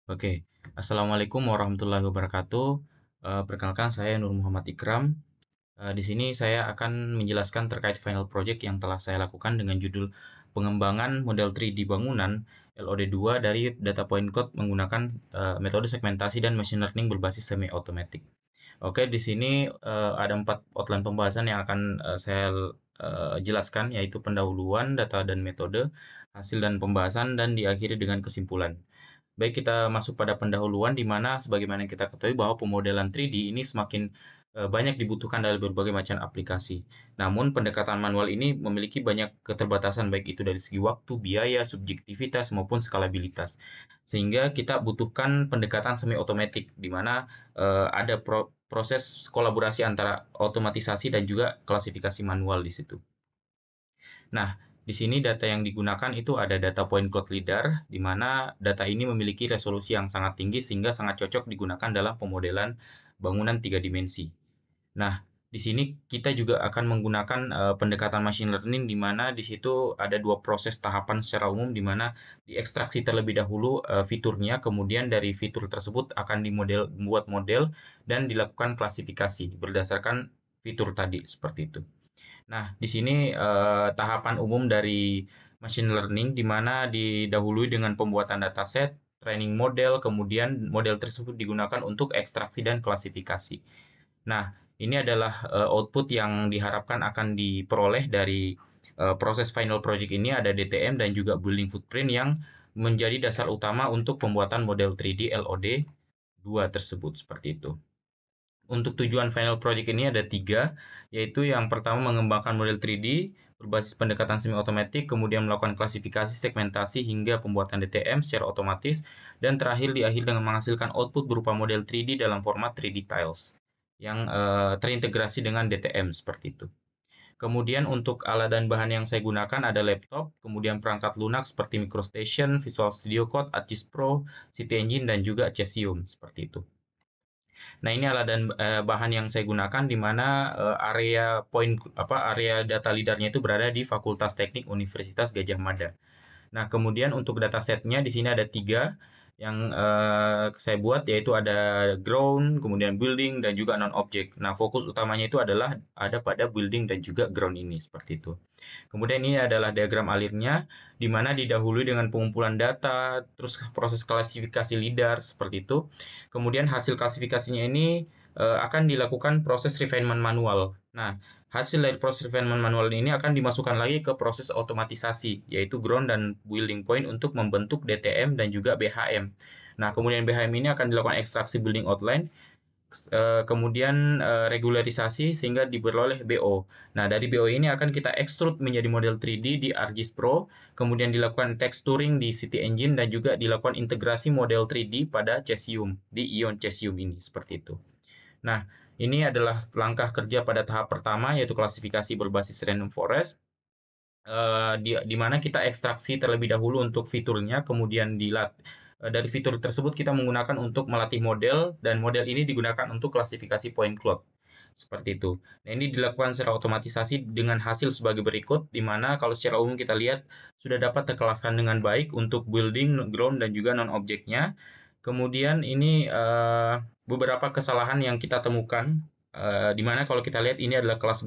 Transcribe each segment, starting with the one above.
Oke, Assalamualaikum warahmatullahi wabarakatuh. Perkenalkan saya Nur Muhammad Ikram. Di sini saya akan menjelaskan terkait final project yang telah saya lakukan dengan judul pengembangan model 3D bangunan LOD2 dari data point cloud menggunakan metode segmentasi dan machine learning berbasis semi-automatic. Oke, di sini ada 4 outline pembahasan yang akan saya jelaskan, yaitu pendahuluan, data dan metode, hasil dan pembahasan, dan diakhiri dengan kesimpulan. Baik, kita masuk pada pendahuluan di mana sebagaimana yang kita ketahui bahwa pemodelan 3D ini semakin banyak dibutuhkan dalam berbagai macam aplikasi. Namun, pendekatan manual ini memiliki banyak keterbatasan baik itu dari segi waktu, biaya, subjektivitas maupun skalabilitas. Sehingga kita butuhkan pendekatan semi otomatik di mana ada proses kolaborasi antara otomatisasi dan juga klasifikasi manual di situ. Nah, di sini data yang digunakan itu ada data point cloud LiDAR, di mana data ini memiliki resolusi yang sangat tinggi sehingga sangat cocok digunakan dalam pemodelan bangunan tiga dimensi. Nah, di sini kita juga akan menggunakan pendekatan machine learning di mana di situ ada dua proses tahapan secara umum di mana diekstraksi terlebih dahulu fiturnya, kemudian dari fitur tersebut akan dibuat model dan dilakukan klasifikasi berdasarkan fitur tadi seperti itu. Nah, di sini tahapan umum dari machine learning di mana didahului dengan pembuatan dataset, training model, kemudian model tersebut digunakan untuk ekstraksi dan klasifikasi. Nah, ini adalah output yang diharapkan akan diperoleh dari proses final project ini ada DTM dan juga building footprint yang menjadi dasar utama untuk pembuatan model 3D LOD 2 tersebut seperti itu. Untuk tujuan final project ini ada tiga, yaitu yang pertama mengembangkan model 3D berbasis pendekatan semi-otomatis, kemudian melakukan klasifikasi, segmentasi, hingga pembuatan DTM secara otomatis, dan terakhir diakhiri dengan menghasilkan output berupa model 3D dalam format 3D tiles yang terintegrasi dengan DTM seperti itu. Kemudian untuk alat dan bahan yang saya gunakan ada laptop, kemudian perangkat lunak seperti MicroStation, Visual Studio Code, ArcGIS Pro, City Engine, dan juga Cesium seperti itu. Nah, ini alat dan bahan yang saya gunakan di mana area data lidarnya itu berada di Fakultas Teknik Universitas Gajah Mada. Nah, kemudian untuk datasetnya di sini ada tiga yang saya buat, yaitu ada ground, kemudian building, dan juga non-object. Nah, fokus utamanya itu adalah ada pada building dan juga ground ini, seperti itu. Kemudian ini adalah diagram alirnya, di mana didahului dengan pengumpulan data, terus proses klasifikasi LiDAR, seperti itu. Kemudian hasil klasifikasinya ini akan dilakukan proses refinement manual. Nah, hasil dari proses refinement manual ini akan dimasukkan lagi ke proses otomatisasi, yaitu ground dan building point untuk membentuk DTM dan juga BHM. Nah, kemudian BHM ini akan dilakukan ekstraksi building outline, kemudian regularisasi sehingga diperoleh BO. Nah, dari BO ini akan kita extrude menjadi model 3D di ArcGIS Pro, kemudian dilakukan texturing di City Engine, dan juga dilakukan integrasi model 3D pada Cesium, di Ion Cesium ini, seperti itu. Nah, ini adalah langkah kerja pada tahap pertama, yaitu klasifikasi berbasis random forest, di mana kita ekstraksi terlebih dahulu untuk fiturnya, kemudian dari fitur tersebut kita menggunakan untuk melatih model, dan model ini digunakan untuk klasifikasi point cloud. Seperti itu. Nah, ini dilakukan secara otomatisasi dengan hasil sebagai berikut, di mana kalau secara umum kita lihat sudah dapat terkelaskan dengan baik untuk building, ground, dan juga non-objeknya. Kemudian ini beberapa kesalahan yang kita temukan, di mana kalau kita lihat ini adalah kelas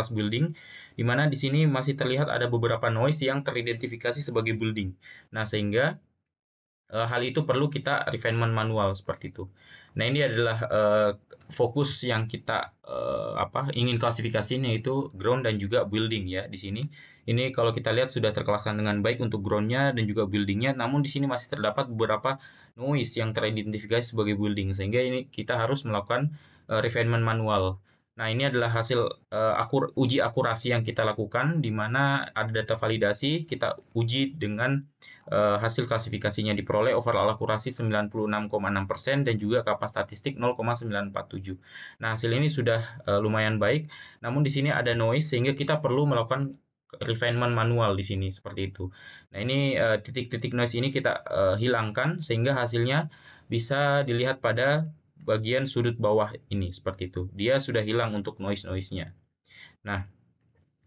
building, di mana di sini masih terlihat ada beberapa noise yang teridentifikasi sebagai building. Nah, sehingga hal itu perlu kita refinement manual seperti itu. Nah, ini adalah fokus yang kita ingin klasifikasinya, yaitu ground dan juga building ya di sini. Ini kalau kita lihat sudah terkelaskan dengan baik untuk groundnya dan juga buildingnya, namun di sini masih terdapat beberapa noise yang teridentifikasi sebagai building, sehingga ini kita harus melakukan refinement manual. Nah, ini adalah hasil uji akurasi yang kita lakukan, di mana ada data validasi, kita uji dengan hasil klasifikasinya diperoleh overall akurasi 96,6% dan juga kapas statistik 0,947. Nah, hasil ini sudah lumayan baik, namun di sini ada noise sehingga kita perlu melakukan refinement manual di sini seperti itu. Nah, ini titik-titik noise ini kita hilangkan sehingga hasilnya bisa dilihat pada bagian sudut bawah ini seperti itu. Dia sudah hilang untuk noise-nya. Nah,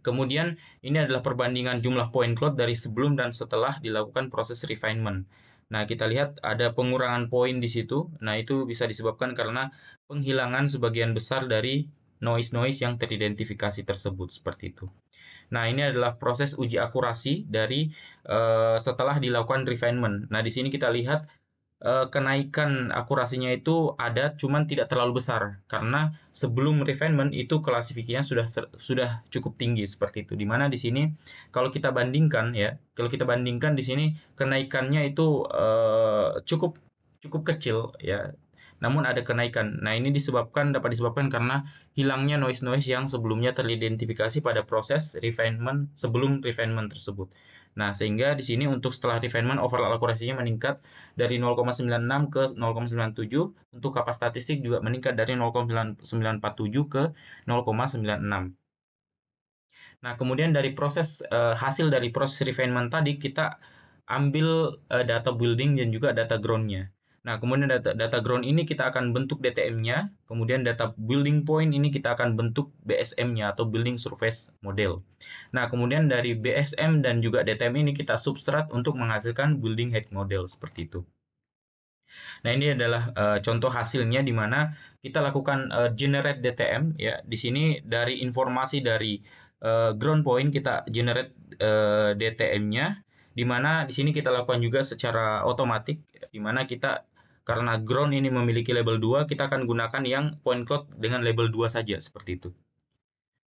kemudian ini adalah perbandingan jumlah point cloud dari sebelum dan setelah dilakukan proses refinement. Nah, kita lihat ada pengurangan poin di situ. Nah, itu bisa disebabkan karena penghilangan sebagian besar dari noise-noise yang teridentifikasi tersebut, seperti itu. Nah, ini adalah proses uji akurasi dari setelah dilakukan refinement. Nah, di sini kita lihat kenaikan akurasinya itu ada, cuman tidak terlalu besar karena sebelum refinement itu klasifikasinya sudah cukup tinggi seperti itu. Dimana di sini kalau kita bandingkan ya, kalau kita bandingkan di sini kenaikannya itu cukup cukup kecil ya. Namun ada kenaikan. Nah, ini dapat disebabkan karena hilangnya noise-noise yang sebelumnya teridentifikasi pada proses refinement sebelum refinement tersebut. Nah, sehingga di sini untuk setelah refinement overall akurasinya meningkat dari 0,96 ke 0,97, untuk kapas statistik juga meningkat dari 0,947 ke 0,96. Nah, kemudian dari hasil dari proses refinement tadi kita ambil data building dan juga data ground-nya. Nah, kemudian data ground ini kita akan bentuk DTM-nya, kemudian data building point ini kita akan bentuk BSM-nya atau building surface model. Nah, kemudian dari BSM dan juga DTM ini kita substrat untuk menghasilkan building height model seperti itu. Nah, ini adalah contoh hasilnya di mana kita lakukan generate DTM ya. Di sini dari informasi dari ground point kita generate DTM-nya, di mana di sini kita lakukan juga secara otomatis, di mana kita karena ground ini memiliki label 2, kita akan gunakan yang point cloud dengan label 2 saja seperti itu.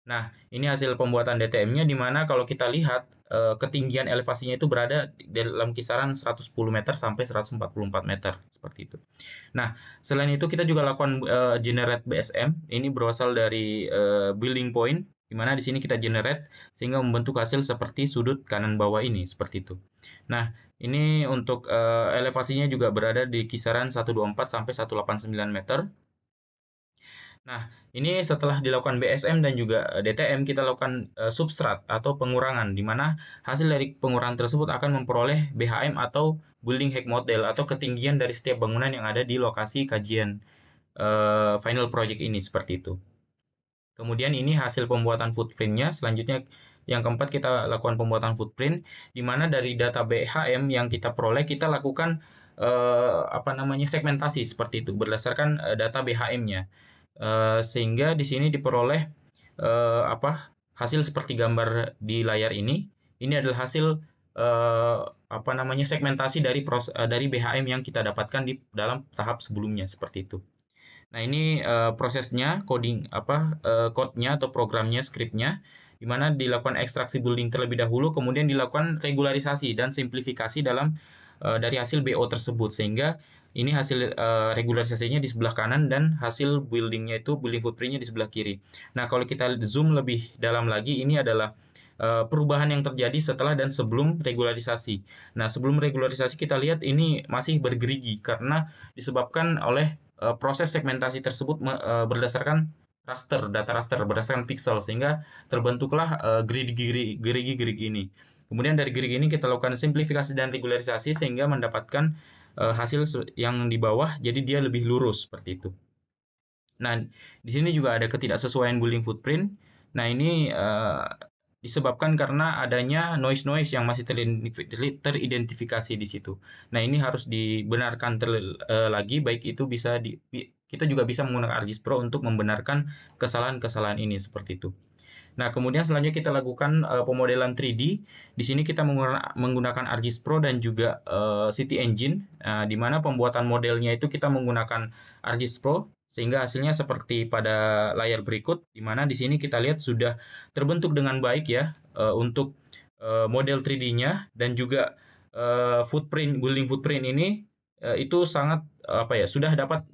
Nah, ini hasil pembuatan DTM-nya di mana kalau kita lihat ketinggian elevasinya itu berada dalam kisaran 110 meter sampai 144 meter seperti itu. Nah, selain itu kita juga lakukan generate BSM. Ini berasal dari building point di mana di sini kita generate sehingga membentuk hasil seperti sudut kanan bawah ini seperti itu. Nah, ini untuk elevasinya juga berada di kisaran 124 sampai 189 meter. Nah, ini setelah dilakukan BSM dan juga DTM, kita lakukan substrat atau pengurangan, di mana hasil dari pengurangan tersebut akan memperoleh BHM atau building height model atau ketinggian dari setiap bangunan yang ada di lokasi kajian final project ini, seperti itu. Kemudian ini hasil pembuatan footprint-nya. Selanjutnya yang keempat kita lakukan pembuatan footprint, di mana dari data BHM yang kita peroleh kita lakukan segmentasi seperti itu berdasarkan data BHM-nya. Sehingga di sini diperoleh hasil seperti gambar di layar ini. Ini adalah hasil segmentasi dari BHM yang kita dapatkan di dalam tahap sebelumnya seperti itu. Nah, ini prosesnya code-nya atau programnya, script-nya, di mana dilakukan ekstraksi building terlebih dahulu, kemudian dilakukan regularisasi dan simplifikasi dari hasil BO tersebut, sehingga ini hasil regularisasinya di sebelah kanan dan hasil building footprint-nya di sebelah kiri. Nah, kalau kita zoom lebih dalam lagi, ini adalah perubahan yang terjadi setelah dan sebelum regularisasi. Nah, sebelum regularisasi kita lihat ini masih bergerigi karena disebabkan oleh proses segmentasi tersebut berdasarkan data raster berdasarkan pixel, sehingga terbentuklah gerigi-gerigi ini. Kemudian dari gerigi ini kita lakukan simplifikasi dan regularisasi sehingga mendapatkan hasil yang di bawah, jadi dia lebih lurus seperti itu. Nah, di sini juga ada ketidaksesuaian building footprint. Nah, ini disebabkan karena adanya noise-noise yang masih teridentifikasi di situ. Nah, ini harus dibenarkan lagi, baik itu kita juga bisa menggunakan ArcGIS Pro untuk membenarkan kesalahan-kesalahan ini seperti itu. Nah, kemudian selanjutnya kita lakukan pemodelan 3D. Di sini kita menggunakan ArcGIS Pro dan juga City Engine, di mana pembuatan modelnya itu kita menggunakan ArcGIS Pro, sehingga hasilnya seperti pada layar berikut, di mana di sini kita lihat sudah terbentuk dengan baik ya untuk model 3D-nya dan juga building footprint ini itu sangat sudah dapat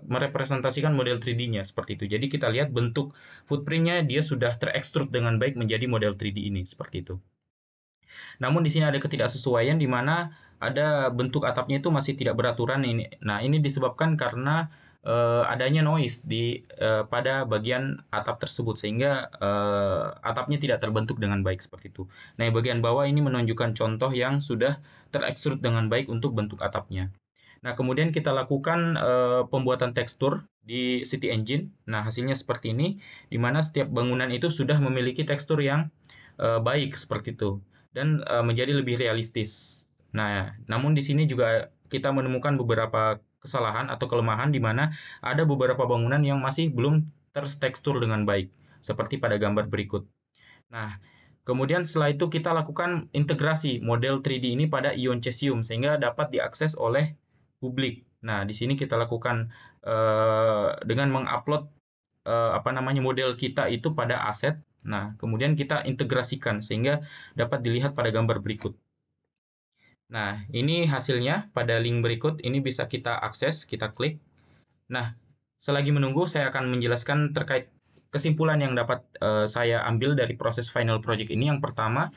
merepresentasikan model 3D-nya seperti itu. Jadi kita lihat bentuk footprint-nya dia sudah terekstrud dengan baik menjadi model 3D ini seperti itu. Namun di sini ada ketidaksesuaian di mana ada bentuk atapnya itu masih tidak beraturan ini. Nah, ini disebabkan karena adanya noise pada bagian atap tersebut sehingga atapnya tidak terbentuk dengan baik seperti itu. Nah, bagian bawah ini menunjukkan contoh yang sudah terekstrud dengan baik untuk bentuk atapnya. Nah, kemudian kita lakukan pembuatan tekstur di City Engine. Nah, hasilnya seperti ini, di mana setiap bangunan itu sudah memiliki tekstur yang baik seperti itu dan menjadi lebih realistis. Nah, namun di sini juga kita menemukan beberapa kesalahan atau kelemahan di mana ada beberapa bangunan yang masih belum tertekstur dengan baik, seperti pada gambar berikut. Nah, kemudian setelah itu kita lakukan integrasi model 3D ini pada ion cesium sehingga dapat diakses oleh publik. Nah, di sini kita lakukan dengan mengupload apa namanya model kita itu pada aset. Nah, kemudian kita integrasikan sehingga dapat dilihat pada gambar berikut. Nah, ini hasilnya pada link berikut. Ini bisa kita akses, kita klik. Nah, selagi menunggu, saya akan menjelaskan terkait kesimpulan yang dapat saya ambil dari proses final project ini. Yang pertama,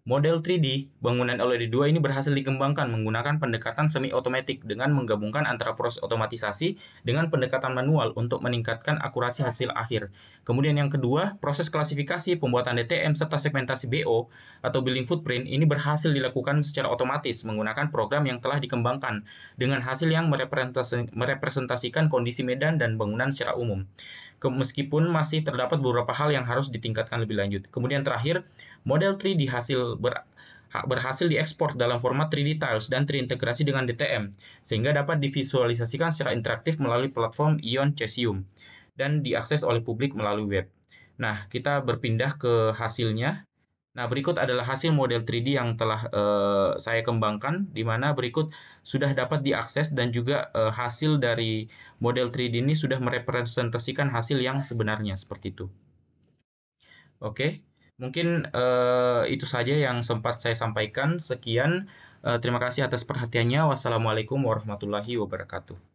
model 3D bangunan LED2 ini berhasil dikembangkan menggunakan pendekatan semi-otomatik dengan menggabungkan antara proses otomatisasi dengan pendekatan manual untuk meningkatkan akurasi hasil akhir. Kemudian yang kedua, proses klasifikasi, pembuatan DTM, serta segmentasi BO atau building footprint ini berhasil dilakukan secara otomatis menggunakan program yang telah dikembangkan dengan hasil yang merepresentasikan kondisi medan dan bangunan secara umum. Meskipun masih terdapat beberapa hal yang harus ditingkatkan lebih lanjut. Kemudian terakhir, model 3D berhasil diekspor dalam format 3D tiles dan terintegrasi dengan DTM, sehingga dapat divisualisasikan secara interaktif melalui platform Ion Cesium dan diakses oleh publik melalui web. Nah, kita berpindah ke hasilnya. Nah, berikut adalah hasil model 3D yang telah saya kembangkan, di mana berikut sudah dapat diakses dan juga hasil dari model 3D ini sudah merepresentasikan hasil yang sebenarnya seperti itu. Oke, mungkin itu saja yang sempat saya sampaikan. Sekian, terima kasih atas perhatiannya. Wassalamualaikum warahmatullahi wabarakatuh.